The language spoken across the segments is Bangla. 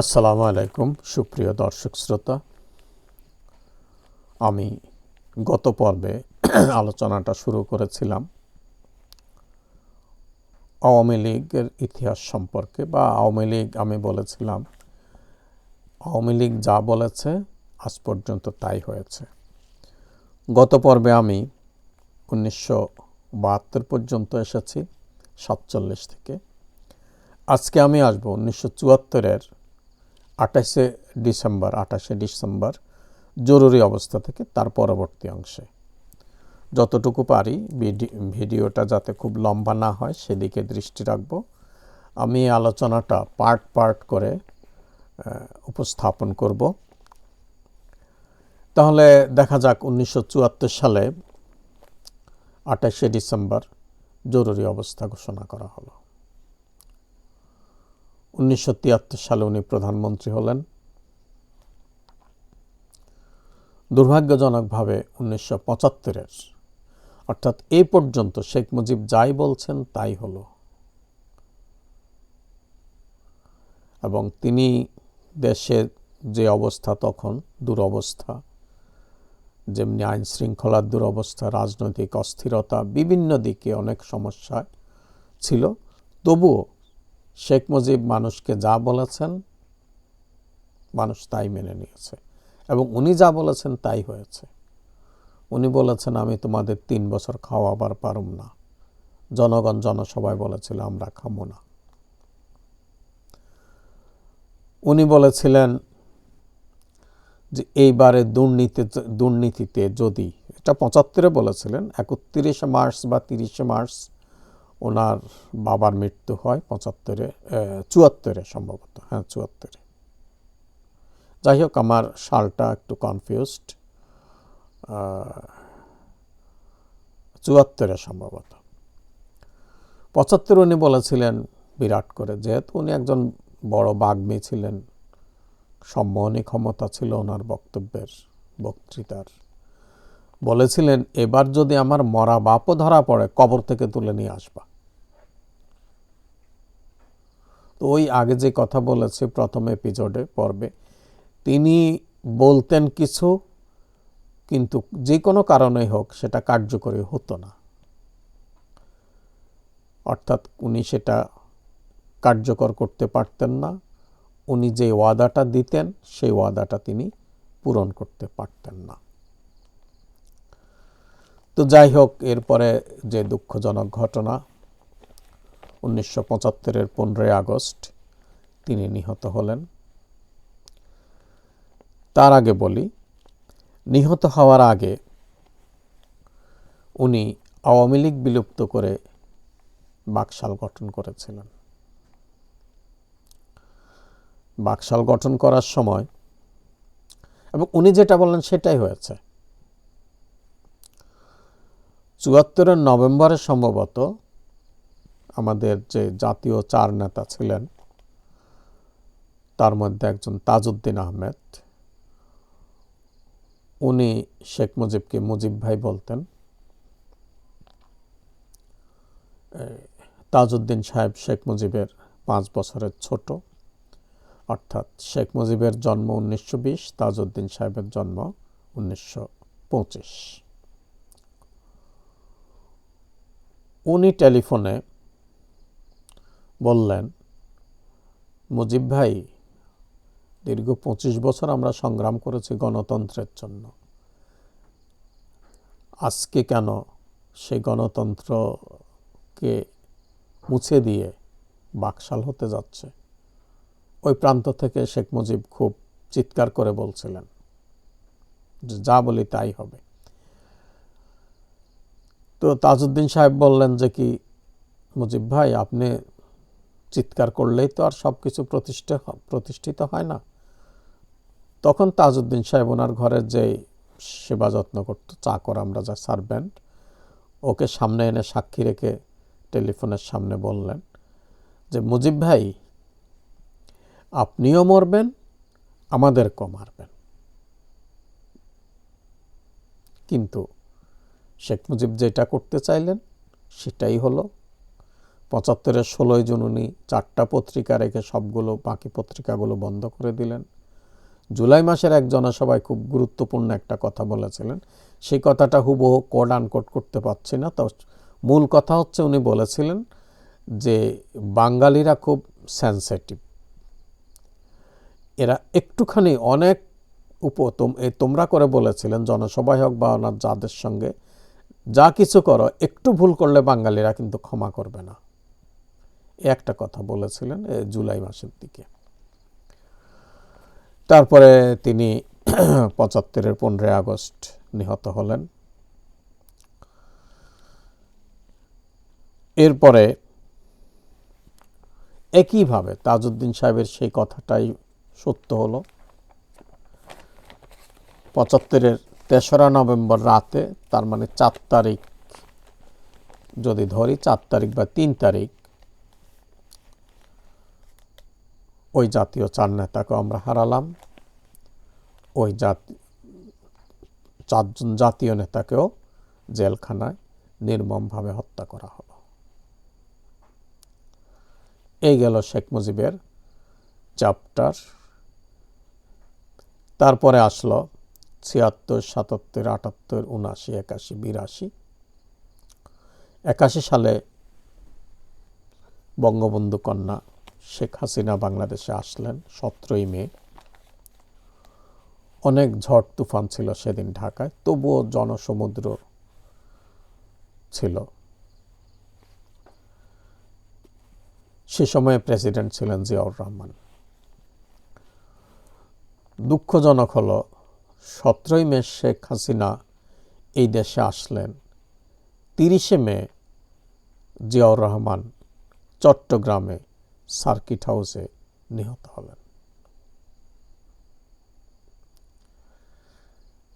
আসসালামু আলাইকুম সুপ্রিয় দর্শক শ্রোতা। আমি গত পর্বে আলোচনাটা শুরু করেছিলাম আওয়ামী লীগের ইতিহাস সম্পর্কে, বা আওয়ামী লীগ আমি বলেছিলাম আওয়ামী লীগ যা বলেছে আজ পর্যন্ত তাই হয়েছে। গত পর্বে আমি 1972 পর্যন্ত এসেছি, 47 থেকে। আজকে আমি আসব 1974-এর 28শে ডিসেম্বর জরুরি অবস্থা থেকে তার পরবর্তী অংশে। যতটুকু পারি ভিডিওটা যাতে খুব লম্বা না হয় সেদিকে দৃষ্টি রাখব। আমি আলোচনাটা পার্ট পার্ট করে উপস্থাপন করব। তাহলে দেখা যাক 1974 সালে 28শে ডিসেম্বর জরুরি অবস্থা ঘোষণা করা হলো। 1973 সালে উনি প্রধানমন্ত্রী হলেন। দুর্ভাগ্যজনকভাবে 1975-এর অর্থাৎ এই পর্যন্ত শেখ মুজিব যাই বলছেন তাই হলো, এবং তিনি দেশের যে অবস্থা তখন দুরবস্থা, যেমনি আইন শৃঙ্খলার দুরবস্থা, রাজনৈতিক অস্থিরতা, বিভিন্ন দিকে অনেক সমস্যা ছিল, তবুও শেখ মুজিব মানুষকে যা বলেছেন মানুষ তাই মেনে নিয়েছে, এবং উনি যা বলেছেন তাই হয়েছে। উনি বলেছেন আমি তোমাদের 3 বছর খাওয়াবার পারুম না। জনগণ জনসভায় বলেছিল আমরা খাবো না। উনি বলেছিলেন যে এইবারে দুর্নীতিতে যদি, এটা 75-এ বলেছিলেন, 31শে মার্চ বা 30শে মার্চ ওনার বাবার মৃত্যু হয় 74-এ সম্ভবত, হ্যাঁ 74-এ। যাই হোক, আমার সালটা একটু কনফিউজড, 74-এ সম্ভবত। 75 উনি বলেছিলেন বিরাট করে, যেহেতু উনি একজন বড় বাগ্মী ছিলেন, সম্মোহনী ক্ষমতা ছিল ওনার বক্তৃতার, বলেছিলেন এবার যদি আমার মরা বাপও ধরা পড়ে কবর থেকে তুলে নিয়ে আসবা। তো ওই আগে যে কথা বলেছি প্রথম এপিসোডে পর্বে, তিনি বলতেন কিছু, কিন্তু যে কোনো কারণেই হোক সেটা কার্যকরী হতো না, অর্থাৎ উনি সেটা কার্যকর করতে পারতেন না। উনি যে ওয়াদাটা দিতেন সেই ওয়াদাটা তিনি পূরণ করতে পারতেন না। তো যাই হোক, এরপরে যে দুঃখজনক ঘটনা, 1975-এর 15ই আগস্ট তিনি নিহত হলেন। তার আগে বলি, নিহত হওয়ার আগে উনি আওয়ামী লীগ বিলুপ্ত করে বাকশাল গঠন করেছিলেন। বাকশাল গঠন করার সময়, এবং উনি যেটা বললেন সেটাই হয়েছে, 74-এর নভেম্বরে সম্ভবত আমাদের যে জাতীয় 4 নেতা ছিলেন তার মধ্যে একজন তাজউদ্দিন আহমেদ, উনি শেখ মুজিবকে মুজিব ভাই বলতেন। তাজউদ্দিন সাহেব শেখ মুজিবের 5 বছরের ছোট, অর্থাৎ শেখ মুজিবের জন্ম 1920, তাজউদ্দিন সাহেবের জন্ম 1925। উনি টেলিফোনে বললেন, মুজিব ভাই, দীর্ঘ 25 বছর আমরা সংগ্রাম করেছি গণতন্ত্রের জন্য, আজকে কেন সেই গণতন্ত্রকে মুছে দিয়ে বাকশাল হতে যাচ্ছে? ওই প্রান্ত থেকে শেখ মুজিব খুব চিৎকার করে বলছিলেন যে যা বলি তাই হবে। তো তাজউদ্দিন সাহেব বললেন যে কি মুজিব ভাই, আপনি চিৎকার করলেই তো আর সব কিছু প্রতিষ্ঠিত হয় না। তখন তাজউদ্দিন সাহেব ওনার ঘরের যে সেবা যত্ন করতো, চাকর আমরা যা সার্ভেন্ট, ওকে সামনে এনে সাক্ষী রেখে টেলিফোনের সামনে বললেন যে মুজিব ভাই, আপনিও মরবেন, আমাদেরকেও মারবেন। কিন্তু শেখ মুজিব যেটা করতে চাইলেন সেটাই হলো। 75-এর 16 জুন উনি 4টা পত্রিকা রেখে সবগুলো বাকি পত্রিকাগুলো বন্ধ করে দিলেন। জুলাই মাসের এক জনসভায় খুব গুরুত্বপূর্ণ একটা কথা বলেছিলেন, সেই কথাটা হুবহু কোড আনকোড করতে পারছি না, তো মূল কথা হচ্ছে উনি বলেছিলেন যে বাঙালিরা খুব সেন্সিটিভ, এরা একটুখানি অনেক তোমরা করে বলেছিলেন জনসভায় হোক বা ওনার যাদের সঙ্গে যা কিছু করো, একটু ভুল করলে বাঙালিরা কিন্তু ক্ষমা করবে না, একটা কথা বলেছিলেন জুলাই মাসের দিকে। তারপরে তিনি 75-এর 15 আগস্ট নিহত হলেন। এরপরে একইভাবে তাজউদ্দিন সাহেবের সেই কথাটাই সত্য হলো। 75-এর 3রা নভেম্বর রাতে, তার মানে 4 তারিখ যদি ধরি, 4 তারিখ বা 3 তারিখ, ওই জাতীয় 4 নেতাকে আমরা হারালাম। ওই 4 জন জাতীয় নেতাকেও জেলখানায় নির্মমভাবে হত্যা করা হলো। এই গেল শেখ মুজিবের চ্যাপ্টার। তারপরে আসলো 76, 77, 78, 79, 81, 82। 81 সালে বঙ্গবন্ধু কন্যা শেখ হাসিনা বাংলাদেশে আসলেন 17ই মে। অনেক ঝড় তুফান ছিল সেদিন ঢাকায়, তবুও জনসমুদ্র ছিল। সে সময়ে প্রেসিডেন্ট ছিলেন জিয়াউর রহমান। দুঃখজনক হলো 17ই মে শেখ হাসিনা এই দেশে আসলেন, 30শে মে জিয়াউর রহমান চট্টগ্রামে সার্কিট হাউসে নিহত হলেন।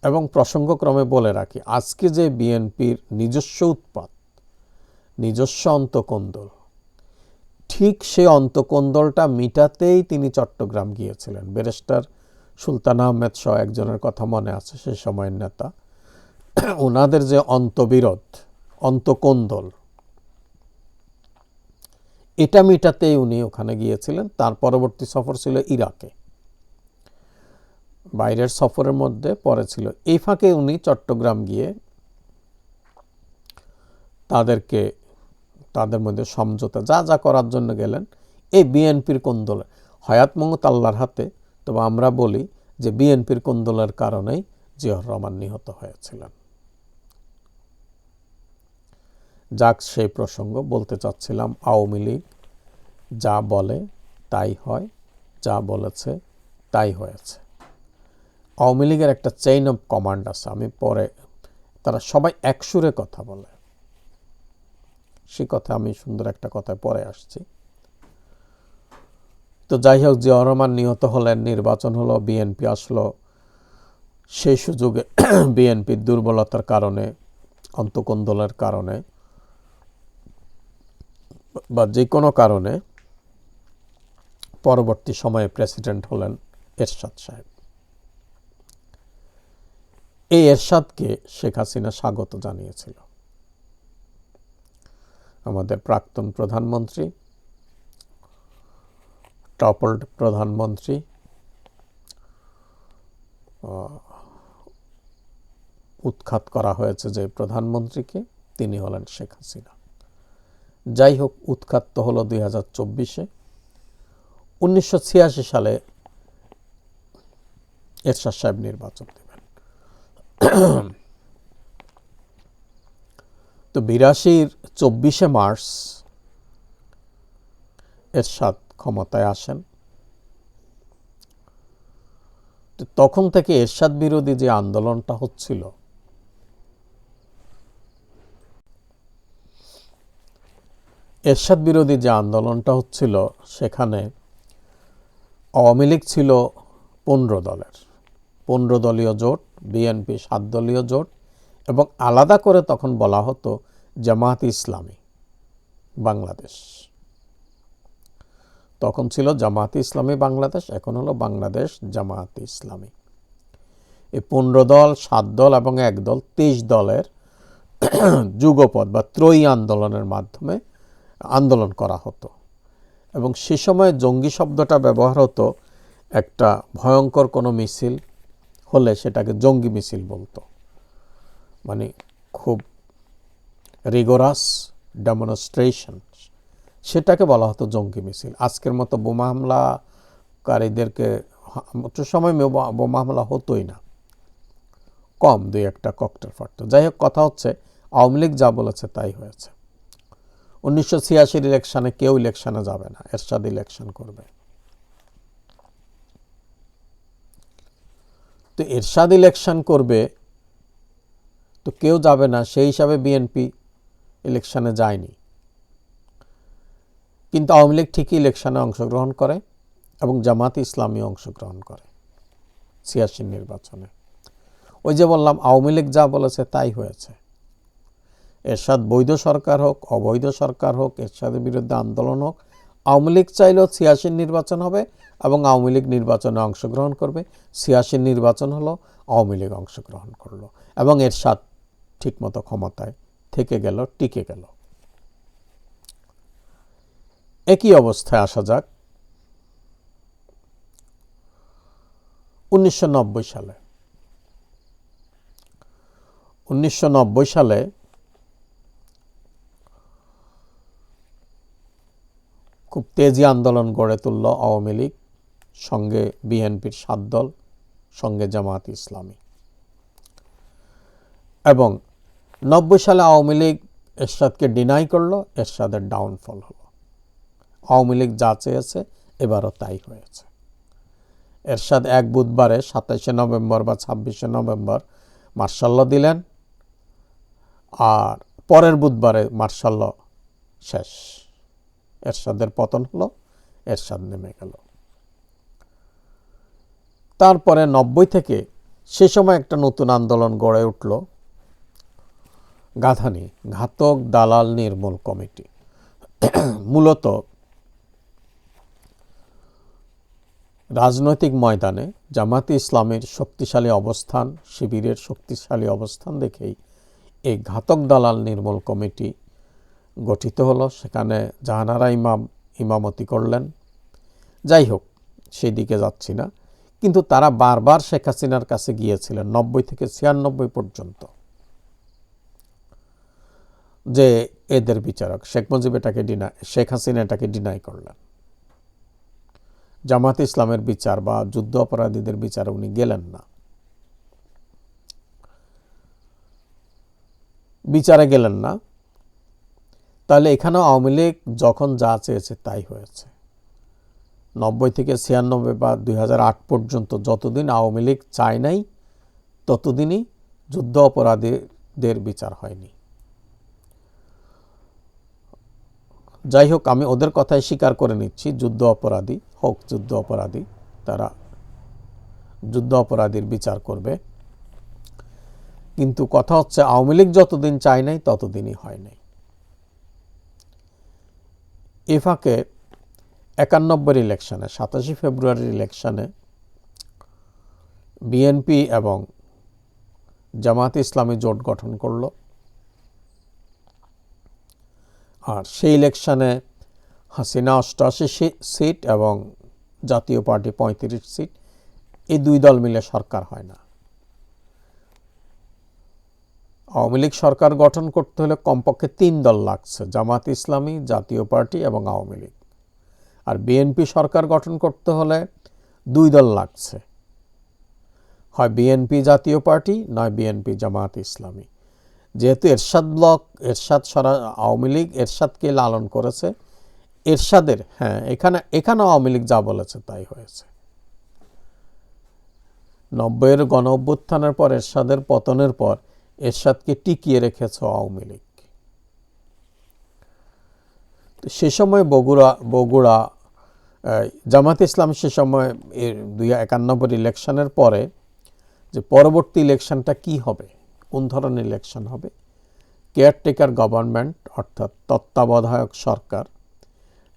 এবং প্রসঙ্গক্রমে বলে রাখি, আজকে যে বিএনপির নিজস্ব উৎপাত, নিজস্ব অন্তকোন্দল, ঠিক সে অন্তকোন্দলটা মিটাতেই তিনি চট্টগ্রাম গিয়েছিলেন। ব্যারিস্টার সুলতান আহমেদ সহ একজনের কথা মনে আছে, সে সময়ের নেতা। ওনাদের যে অন্তবিরোধ, অন্তকোন্দল, এটা মিটাতেই উনি ওখানে গিয়েছিলেন। তার পরবর্তী সফর ছিল ইরাকে, বাইরের সফরের মধ্যে পরে ছিল। এই ফাঁকে উনি চট্টগ্রাম গিয়ে তাদের মধ্যে সমঝোতা যা যা করার জন্য গেলেন, এই বিএনপির কোন্দলে, হায়াত মঙ্গত আল্লাহর হাতে, তবে আমরা বলি যে বিএনপির কোন্দলের কারণেই জিয়াউর রহমান নিহত হয়েছিলেন। যাক, সেই প্রসঙ্গ বলতে চাচ্ছিলাম, আওয়ামী লীগ যা বলে তাই হয়, যা বলেছে তাই হয়েছে। আওয়ামী লীগের একটা চেইন অফ কমান্ড আছে, আমি পরে, তারা সবাই একসুরে কথা বলে, সে কথা আমি সুন্দর একটা কথায় পরে আসছি। তো যাই হোক, জিয়াউর রহমান নিহত হলেন, নির্বাচন হলো, বিএনপি আসলো। সেই সুযোগে বিএনপির দুর্বলতার কারণে, অন্তকোন্দলের কারণে বা যে কোনো কারণে পরবর্তী সময়ে প্রেসিডেন্ট হলেন এরশাদ সাহেব। এই এরশাদকে শেখ হাসিনা স্বাগত জানিয়েছিল। আমাদের প্রাক্তন প্রধানমন্ত্রী, টপল্ড প্রধানমন্ত্রী, উৎখাত করা হয়েছে যে প্রধানমন্ত্রীকে, তিনি হলেন শেখ হাসিনা। যাই হোক, উৎখাত তো হলো 2024-এ। 1986 সালে এরশাদ সাহেব নির্বাচন দেবেন। তো 82-র 24শে মার্চ এরশাদ ক্ষমতায় আসেন। তো তখন থেকে এরশাদ বিরোধী যে আন্দোলনটা হচ্ছিল, সেখানে আওয়ামী লীগ ছিল 15 দলের, 15 দলীয় জোট, বিএনপি 7 দলীয় জোট, এবং আলাদা করে তখন বলা হতো জামায়াত ইসলামী বাংলাদেশ। তখন ছিল জামায়াত ইসলামী বাংলাদেশ, এখন হলো বাংলাদেশ জামায়াত ইসলামী। এই 15 দল, 7 দল এবং 1 দল, 23 দলের যুগপৎ বা ত্রয়ী আন্দোলনের মাধ্যমে আন্দোলন করা হতো, এবং সে সময় জঙ্গি শব্দটা ব্যবহার হতো একটা ভয়ঙ্কর কোনো মিছিল হলে সেটাকে জঙ্গি মিছিল বলতো, মানে খুব রিগোরাস ডেমনস্ট্রেশন, সেটাকে বলা হতো জঙ্গি মিছিল। আজকের মতো বোমা হামলাকারীদেরকে সময় বোমা হামলা হতোই না, কম দুই একটা ককটেল ফাটতো। যাই হোক, কথা হচ্ছে আওয়ামী লীগ যা বলেছে তাই হয়েছে। 1986 ইলেকশনে কেউ ইলেকশনে যাবে না, এরশাদ ইলেকশন করবে। তো এরশাদ ইলেকশন করবে, তো কেউ যাবে না, সেই হিসাবে বিএনপি ইলেকশনে যায়নি। কিন্তু আওয়ামী লীগ ঠিকই ইলেকশনে অংশগ্রহণ করে এবং জামাত ইসলামী অংশগ্রহণ করে 86 নির্বাচনে। ওই যে বললাম, আওয়ামী লীগ যা বলেছে তাই হয়েছে। এরশাদ বৈধ সরকার হোক, অবৈধ সরকার হোক, এরশাদের বিরুদ্ধে আন্দোলন হোক, আওয়ামী লীগ চাইলেও 86 নির্বাচন হবে এবং আওয়ামী লীগ নির্বাচনে অংশগ্রহণ করবে। 86 নির্বাচন হলো, আওয়ামী লীগ অংশগ্রহণ করলো এবং এরশাদ ঠিকমতো ক্ষমতায় থেকে গেল, টিকে গেল। একই অবস্থায় আসা যাক 1990 সালে। 1990 সালে খুব তেজি আন্দোলন গড়ে তুলল আওয়ামী লীগ, সঙ্গে বিএনপির 7 দল, সঙ্গে জামাত ইসলামী। এবং 90 সালে আওয়ামী লীগ এরশাদকে ডিনাই করলো, এরশাদের ডাউনফল হলো। আওয়ামী লীগ যা চেয়েছে এবারও তাই হয়েছে। এরশাদ এক বুধবারে 27 নভেম্বর বা 26 নভেম্বর মার্শাল ল দিলেন, আর পরের বুধবারে মার্শাল ল শেষ, এরশাদের পতন হলো, এরশাদ নেমে গেল। তারপরে 90 থেকে সে সময় একটা নতুন আন্দোলন গড়ে উঠল, গাধানি ঘাতক দালাল নির্মূল কমিটি। মূলত রাজনৈতিক ময়দানে জামাতে ইসলামের শক্তিশালী অবস্থান, শিবিরের শক্তিশালী অবস্থান দেখেই এই ঘাতক দালাল নির্মূল কমিটি গঠিত হলো। সেখানে জাহানারা ইমাম ইমামতি করলেন। যাই হোক, সেই দিকে যাচ্ছি না, কিন্তু তারা বারবার শেখ হাসিনার কাছে গিয়েছিলেন 90 থেকে 96 পর্যন্ত, যে এদের বিচারক। শেখ মুজিব এটাকে শেখ হাসিনা এটাকে ডিনাই করলেন। জামাত ইসলামের বিচার বা যুদ্ধ অপরাধীদের বিচারে উনি গেলেন না, বিচারে গেলেন না। তাহলে এখানেও আওয়ামী লীগ যখন যা চেয়েছে তাই হয়েছে। 90 থেকে 96 বা 2008 পর্যন্ত যতদিন আওয়ামী লীগ চায় নাই, ততদিনই যুদ্ধ অপরাধীদের বিচার হয়নি। যাই হোক, আমি ওদের কথাই স্বীকার করে নিচ্ছি, যুদ্ধ অপরাধী হোক যুদ্ধ অপরাধী, তারা যুদ্ধ অপরাধীর বিচার করবে। কিন্তু কথা হচ্ছে আওয়ামী লীগ যতদিন চায় নাই ততদিনই হয় নাই। এ ফাঁকে 91 ইলেকশনে, 27 ফেব্রুয়ারির ইলেকশনে বিএনপি এবং জামাত ইসলামী জোট গঠন করল। আর সেই ইলেকশনে হাসিনা 88 সিট এবং জাতীয় পার্টি 35 সিট, এই দুই দল মিলে সরকার হয় না। আওয়ামী লীগ সরকার গঠন করতে হলে কমপক্ষে 3 দল লাগছে, জামাত ইসলামী, জাতীয় পার্টি এবং আওয়ামী লীগ। আর বিএনপি সরকার গঠন করতে হলে 2 দল লাগছে, হয় বিএনপি জাতীয় পার্টি, নয় বিএনপি জামাত ইসলামী। যেহেতু এরশাদ ব্লক, আওয়ামী লীগ এরশাদকে লালন করেছে, এরশাদের এখানে আওয়ামী লীগ যা বলেছে তাই হয়েছে। 90-এর গণ অভ্যুত্থানের পর, এরশাদের পতনের পর এরশাদকে টিকিয়ে রেখেছে আওয়ামী লীগ। সে সময় বগুড়া জামাত ইসলাম সে সময় 91 ইলেকশনের পরে যে পরবর্তী ইলেকশনটা কি হবে, কোন ধরনের ইলেকশন হবে, কেয়ারটেকার গভর্নমেন্ট অর্থাৎ তত্ত্বাবধায়ক সরকার,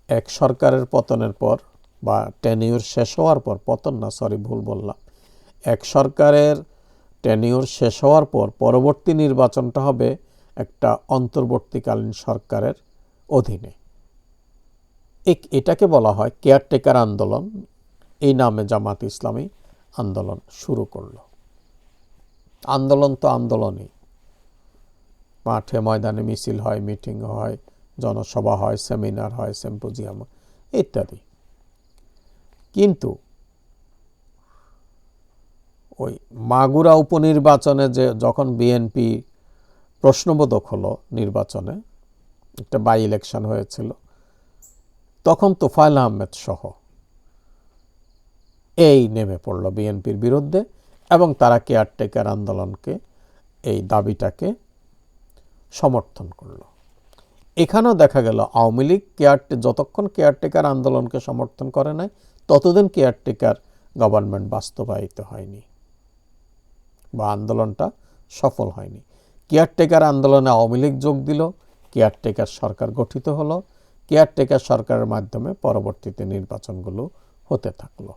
এক সরকারের পতনের পর বা টেনিউর শেষ হওয়ার পর, ভুল বললাম, এক সরকারের টেনিউর শেষ হওয়ার পর পরবর্তী নির্বাচনটা হবে একটা অন্তর্বর্তীকালীন সরকারের অধীনে, এটাকে বলা হয় কেয়ারটেকার আন্দোলন। এই নামে জামাত ইসলামী আন্দোলন শুরু করলো। আন্দোলন তো আন্দোলনই, মাঠে ময়দানে মিছিল হয়, মিটিং হয়, জনসভা হয়, সেমিনার হয়, সিম্পোজিয়াম ইত্যাদি। কিন্তু ওই মাগুরা উপনির্বাচনে যখন বিএনপি প্রশ্নবোধক হলো নির্বাচনে, একটা বাই ইলেকশন হয়েছিল, তখন তোফায়েল আহমেদ সহ এই নেমে পড়ল বিএনপির বিরুদ্ধে এবং তারা কেয়ারটেকার আন্দোলনকে, এই দাবিটাকে সমর্থন করল। এখানেও দেখা গেল আওয়ামী লীগ যতক্ষণ কেয়ারটেকার আন্দোলনকে সমর্থন করে নাই, ততদিন কেয়ারটেকার গভর্নমেন্ট বাস্তবায়িত হয়নি বা আন্দোলনটা সফল হয়নি। কেয়ারটেকার আন্দোলনে আওয়ামী লীগ যোগ দিল, কেয়ারটেকার সরকার গঠিত হলো, কেয়ারটেকার সরকারের মাধ্যমে পরবর্তীতে নির্বাচনগুলো হতে থাকলো।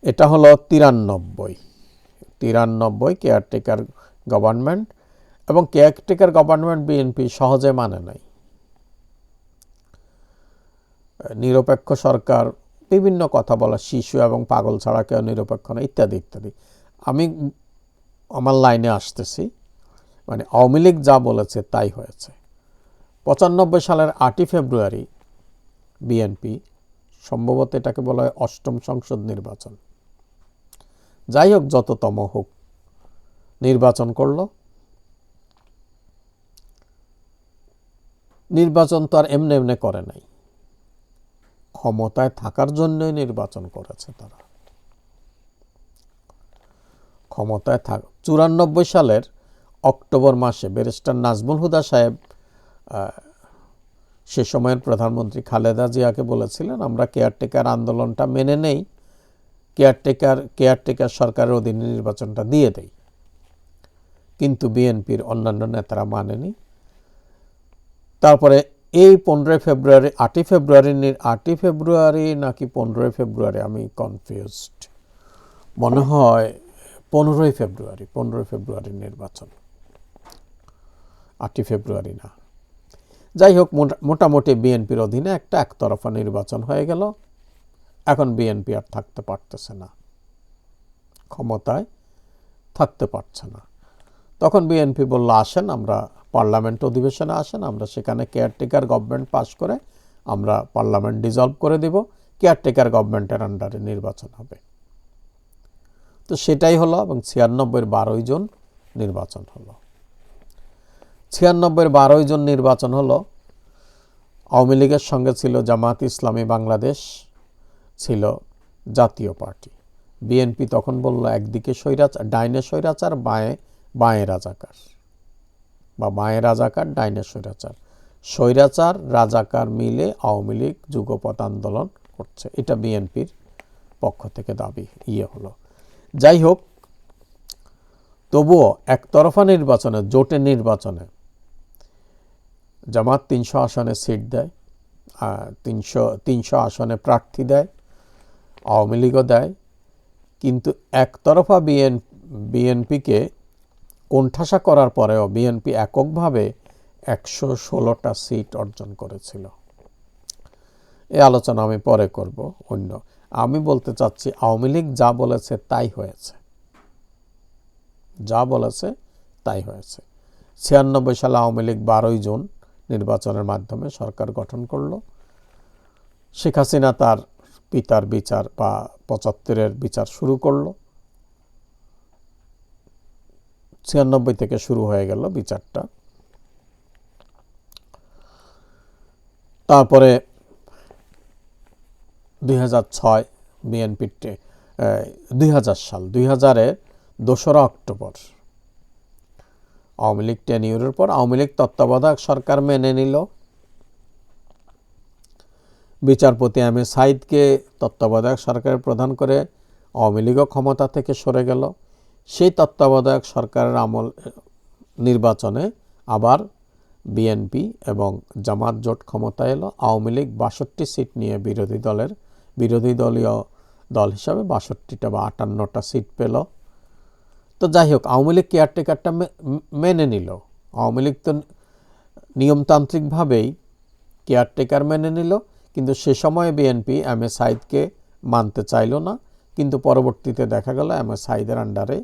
এটা হলো 93 কেয়ারটেকার গভর্নমেন্ট। এবং কেয়ারটেকার গভর্নমেন্ট বিএনপি সহজে মানে নাই। নিরপেক্ষ সরকার, বিভিন্ন কথা বলা, শিশু এবং পাগল ছাড়া কেউ নিরপেক্ষ না, ইত্যাদি ইত্যাদি। আমি আমার লাইনে আসতেছি। মানে আওয়ামী লীগ যা বলেছে তাই হয়েছে। 95 সালের 8ই ফেব্রুয়ারি বিএনপি, সম্ভবত এটাকে বলা হয় 8ম সংসদ নির্বাচন, যাই হোক যততম হোক, নির্বাচন করলো। নির্বাচন তো আর এমনি এমনি করে নাই, ক্ষমতায় থাকার জন্যই নির্বাচন করেছে তারা। ক্ষমতায় 94 সালের অক্টোবর মাসে ব্যারিস্টার নাজমুল হুদা সাহেব সে সময়ের প্রধানমন্ত্রী খালেদা জিয়াকে বলেছিলেন, আমরা কেয়ারটেকার আন্দোলনটা মেনে নেই, কেয়ারটেকার সরকারের অধীনে নির্বাচনটা দিয়ে দেই। কিন্তু বিএনপির অন্যান্য নেতারা মানেনি। তারপরে এই 8ই ফেব্রুয়ারি নাকি 15 ফেব্রুয়ারি, আমি কনফিউজড, মনে হয় 15 ফেব্রুয়ারির নির্বাচন, 8ই ফেব্রুয়ারি না। যাই হোক, মোটামুটি বিএনপির অধীনে একটা একতরফা নির্বাচন হয়ে গেল। এখন বিএনপি আর থাকতে পারতেছে না, ক্ষমতায় থাকতে পারছে না। তখন বিএনপি বলল, আসেন আমরা পার্লামেন্ট অধিবেশনে আসেন, আমরা সেখানে কেয়ারটেকার গভর্নমেন্ট পাশ করে আমরা পার্লামেন্ট ডিসলভ করে দেব, কেয়ারটেকার গভর্নমেন্টের আন্ডারে নির্বাচন হবে। তো সেটাই হলো এবং 96-এর 12 জুন নির্বাচন হলো। 96-এর 12 জুন নির্বাচন হলো। আওয়ামী লীগের সঙ্গে ছিল জামাত ইসলামী বাংলাদেশ, ছিল জাতীয় পার্টি। বিএনপি তখন বলল, একদিকে ডাইনে স্বৈরাচার, বাঁয়ে রাজাকার, বা বাঁয়ে রাজাকার, ডাইনে স্বৈরাচার, স্বৈরাচার রাজাকার মিলে আওয়ামী লীগ যুগপৎ আন্দোলন করছে। এটা বিএনপির পক্ষ থেকে দাবি হলো। যাই হোক, তবুও একতরফা নির্বাচনে, জোটের নির্বাচনে জামাত 300 আসনে সিট দেয়, 300 আসনে প্রার্থী দেয়, আওয়ামী লীগও দেয়। কিন্তু একতরফা বিএনপিকে কোণঠাসা করার পরেও বিএনপি এককভাবে 116টা সিট অর্জন করেছিল। এই আলোচনা আমি পরে করব। আমি বলতে চাচ্ছি, আওয়ামী লীগ যা বলেছে তাই হয়েছে, 96 সালে আওয়ামী লীগ 12 জুন নির্বাচনের মাধ্যমে সরকার গঠন করল। শেখ হাসিনা তার পিতার বিচার বা 75-এর বিচার শুরু করল। 96 থেকে শুরু হয়ে গেল বিচারটা। তারপরে 2006 বিএনপির 2000-এর 2রা অক্টোবর আওয়ামী লীগ টেনিউরের পর আওয়ামী লীগ তত্ত্বাবধায়ক সরকার মেনে নিল। বিচারপতি এম এ সাঈদকে তত্ত্বাবধায়ক সরকারের প্রধান করে আওয়ামী লীগও ক্ষমতা থেকে সরে গেল। সেই তত্ত্বাবধায়ক সরকারের নির্বাচনে আবার বিএনপি এবং জামাত জোট ক্ষমতায় এলো। আওয়ামী লীগ 62 সিট নিয়ে বিরোধী দলীয় দল হিসাবে 62টা বা 58টা সিট পেল। তো যাই হোক, আওয়ামী লীগ কেয়ারটেকারটা মেনে নিল। আওয়ামী লীগ তো নিয়মতান্ত্রিকভাবেই কেয়ারটেকার মেনে নিল, কিন্তু সে সময়ে বিএনপি এম এ সাঈদকে মানতে চাইল না। কিন্তু পরবর্তীতে দেখা গেল এম এ সাঈদের আন্ডারে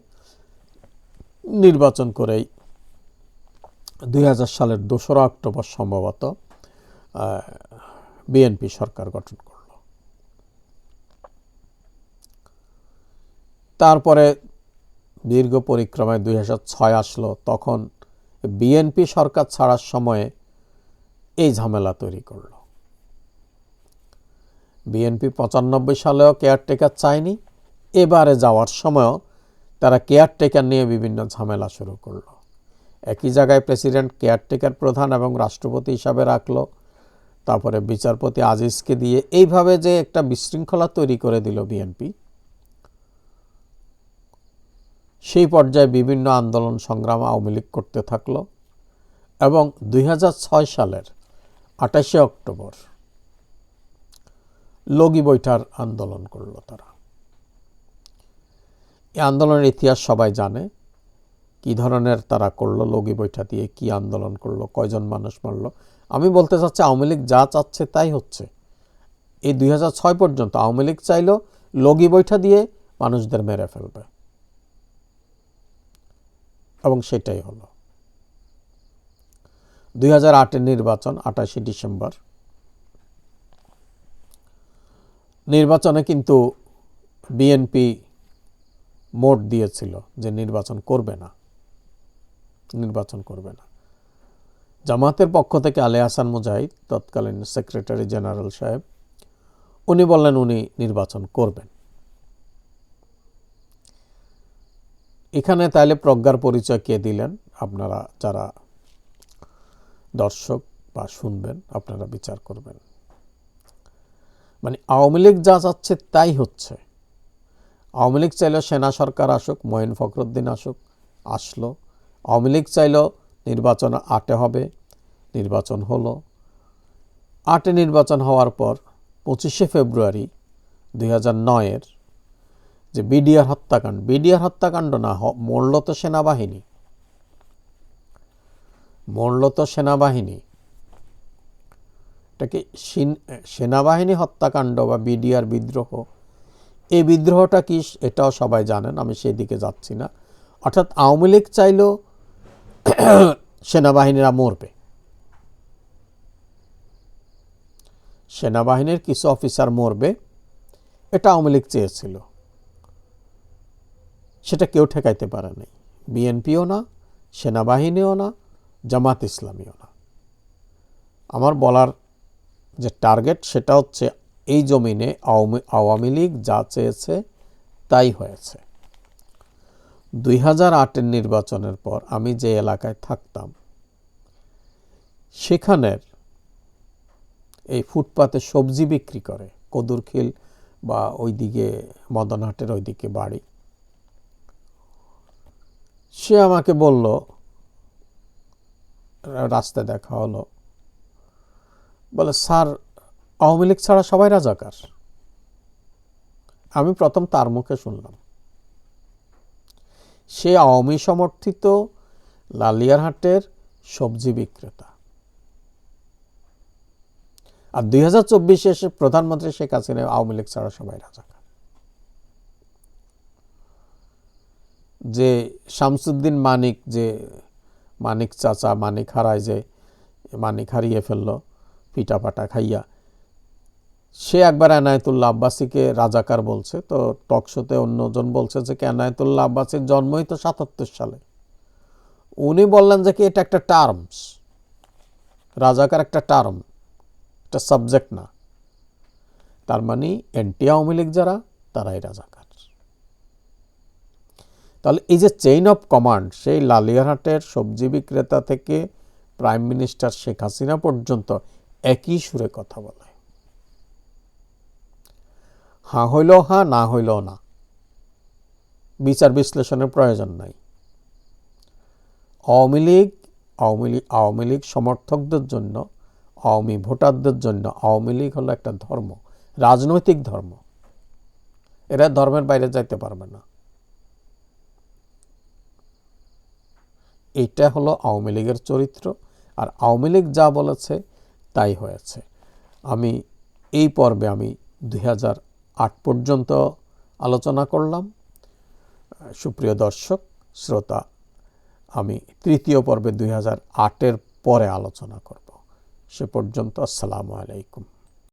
নির্বাচন করেই 2000 সালের 2রা অক্টোবর সম্ভবত বিএনপি সরকার গঠন করল। তারপরে দীর্ঘ পরিক্রমায় 2006 আসলো, তখন বিএনপি সরকার ছাড়ার সময়ে এই ঝামেলা তৈরি করল। বিএনপি 95 সালেও কেয়ারটেকার চায়নি, এবারে যাওয়ার সময়ও তারা কেয়ারটেকার নিয়ে বিভিন্ন ঝামেলা শুরু করলো। একই জায়গায় প্রেসিডেন্ট কেয়ারটেকার প্রধান এবং রাষ্ট্রপতি হিসাবে রাখলো, তারপরে বিচারপতি আজিজকে দিয়ে এইভাবে যে একটা বিশৃঙ্খলা তৈরি করে দিল বিএনপি, সেই পর্যায়ে বিভিন্ন আন্দোলন সংগ্রাম আওয়ামী লীগ করতে থাকলো এবং 2006 সালের 28শে অক্টোবর লগি বৈঠার আন্দোলন করলো তারা। এই আন্দোলনের ইতিহাস সবাই জানে, কি ধরনের তারা করলো, লগি বৈঠা দিয়ে কি আন্দোলন করলো, কয়জন মানুষ মারলো। আমি বলতে চাচ্ছি আওয়ামী লীগ যা চাচ্ছে তাই হচ্ছে। এই 2006 পর্যন্ত আওয়ামী লীগ চাইল লগি বৈঠা দিয়ে মানুষদের মেরে ফেলবে, এবং সেটাই হলো। 2008-এর নির্বাচন 28শে ডিসেম্বর। নির্বাচনে কিন্তু বিএনপি মোট দিয়েছিল যে নির্বাচন করবে না। জামাতের পক্ষ থেকে আলী হাসান মুজাহিদ, তৎকালীন সেক্রেটারি জেনারেল সাহেব, উনি বললেন উনি নির্বাচন করবেন। এখানে তাহলে প্রজ্ঞার পরিচয় কে দিলেন? আপনারা যারা দর্শক বা শুনবেন, আপনারা বিচার করবেন। মানে আওয়ামী লীগ যা চাচ্ছে তাই হচ্ছে। আওয়ামী লীগ চাইল সেনা সরকার আসুক, মঈন ফখরুদ্দিন আসুক, আসলো। আওয়ামী লীগ চাইল নির্বাচন 8-এ হবে, নির্বাচন হলো। 8-এ নির্বাচন হওয়ার পর 25শে ফেব্রুয়ারি 2009-এর যে বিডিআর হত্যাকাণ্ড না, মরল তো সেনাবাহিনী। এটাকে সেনাবাহিনী হত্যাকাণ্ড বা বিডিআর বিদ্রোহ, এই বিদ্রোহটা কি এটাও সবাই জানেন, আমি সেই দিকে যাচ্ছি না। অর্থাৎ আওয়ামী লীগ চাইল সেনাবাহিনীরা মরবে, সেনাবাহিনীর কিছু অফিসার মরবে, এটা আওয়ামী লীগ চেয়েছিল। সেটা কেউ ঠেকাইতে পারে নাই, বিএনপিও না, সেনাবাহিনীও না, জামাত ইসলামীও না। আমার বলার যে টার্গেট সেটা হচ্ছে এই জমিনে আওয়ামী লীগ যা চেয়েছে তাই হয়েছে। 2008-এর নির্বাচনের পর আমি যে এলাকায় থাকতাম, সেখানের এই ফুটপাতে সবজি বিক্রি করে, কদুরখিল বা ওইদিকে মদনহাটের ওইদিকে বাড়ি, সে আমাকে বলল, রাস্তায় দেখা হলো, বলে স্যার আওয়ামী লীগ ছাড়া সবাই রাজাকার। আমি প্রথম তার মুখে শুনলাম। সে আওয়ামী সমর্থিত লালিয়ারহাটের সবজি বিক্রেতা, আর 2024-এ এসে প্রধানমন্ত্রী শেখ হাসিনা আওয়ামী লীগ ছাড়া সবাই রাজাকার। যে শামসুদ্দিন মানিক, যে মানিক চাচা, মানিক হারায়, যে মানিক হারিয়ে ফেললো পিটাপাটা খাইয়া, সে একবার এনায়েতুল্লাহ আব্বাসীকে রাজাকার বলছে। তো টকশোতে অন্যজন বলছে যে এনায়েতুল্লাহ আব্বাসীর জন্মই তো 77 সালে। উনি বললেন যে কি এটা একটা টার্মস, রাজাকার একটা টার্ম, একটা সাবজেক্ট না। তার মানে এন্টি আওয়ামী লীগ যারা, তারাই রাজাকার। তাহলে এই যে চেইন অফ কমান্ড, সেই লালিয়ারহাটের সবজি বিক্রেতা থেকে প্রাইম মিনিস্টার শেখ হাসিনা পর্যন্ত একই সুরে কথা বলে। হ্যাঁ হইলেও হ্যাঁ, না হইলেও না, বিচার বিশ্লেষণের প্রয়োজন নাই। আওয়ামী লীগ সমর্থকদের জন্য, আওয়ামী ভোটারদের জন্য আওয়ামী লীগ হলো একটা ধর্ম, রাজনৈতিক ধর্ম। এরা ধর্মের বাইরে যাইতে পারবে না। এইটা হলো আওয়ামী লীগের চরিত্র। আর আওয়ামী লীগ যা বলেছে তাই হয়েছে। আমি এই পর্বে আমি 2008 পর্যন্ত আলোচনা করলাম। সুপ্রিয় দর্শক শ্রোতা, আমি তৃতীয় পর্বে 2008-এর পরে আলোচনা করব। সে পর্যন্ত আসসালামু আলাইকুম।